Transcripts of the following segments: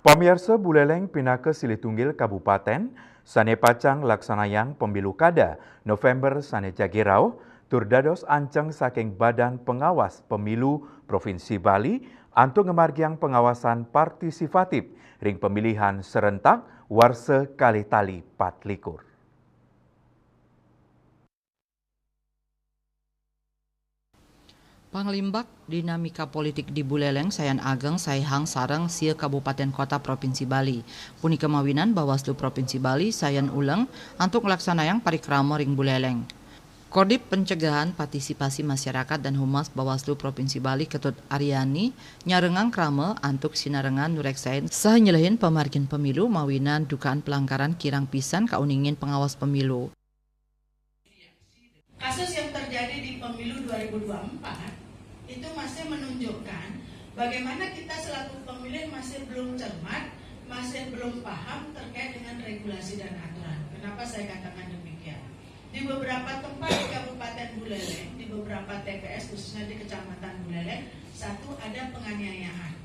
Pamirsa Buleleng Pinaka Silitunggil Kabupaten, Sane Pacang Laksanayang Pemilu Kada, November Sane Jagirau, turdados anceng saking Badan Pengawas Pemilu Provinsi Bali, antu ngemargiang pengawasan partisipatif ring pemilihan serentak warse kali tali 4 likur. Panglimbak dinamika politik di Buleleng Sayan Ageng Saihang Sareng Sia Kabupaten Kota Provinsi Bali. Punika mawinan Bawaslu Provinsi Bali Sayan Uleng untuk melaksanakan parikrama ring Buleleng. Kodim Pencegahan Partisipasi Masyarakat dan Humas Bawaslu Provinsi Bali Ketut Aryani nyarengang krama antuk sinarengan nureksain sah nyelehin pemargin pemilu mawinan dugaan pelanggaran kirang pisan kauningin pengawas pemilu. Kasus yang terjadi di pemilu 2024 itu masih menunjukkan bagaimana kita selaku pemilih masih belum cermat, masih belum paham terkait dengan regulasi dan aturan. Kenapa saya katakan demikian? Di beberapa tempat di Kabupaten Buleleng, di beberapa TPS khususnya di Kecamatan Buleleng, satu ada penganiayaan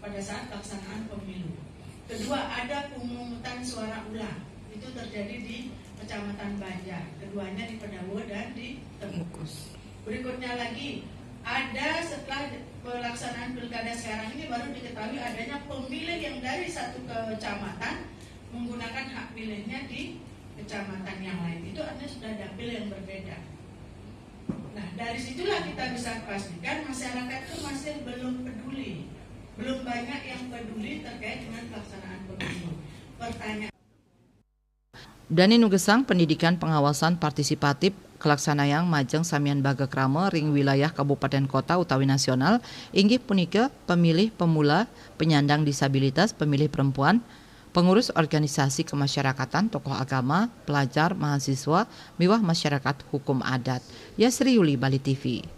pada saat pelaksanaan pemilu. Kedua ada pemungutan suara ulang. Itu terjadi di Kecamatan Banjar, keduanya di Pedawa dan di Temukus. Berikutnya lagi, ada setelah pelaksanaan pilkada sekarang ini baru diketahui adanya pemilih yang dari satu kecamatan menggunakan hak pilihnya di kecamatan yang lain. Itu artinya sudah dapil yang berbeda. Nah, dari situlah kita bisa pastikan masyarakat itu masih belum peduli. Belum banyak yang peduli terkait dengan pelaksanaan pemilu. Pertanyaan Dani Nugesang Pendidikan Pengawasan Partisipatif Kelaksanayang Majeng Samian Bagakrama ring wilayah Kabupaten Kota utawi nasional inggih punika pemilih pemula, penyandang disabilitas, pemilih perempuan, pengurus organisasi kemasyarakatan, tokoh agama, pelajar, mahasiswa, miwah masyarakat hukum adat. Yasri Yuli, Bali TV.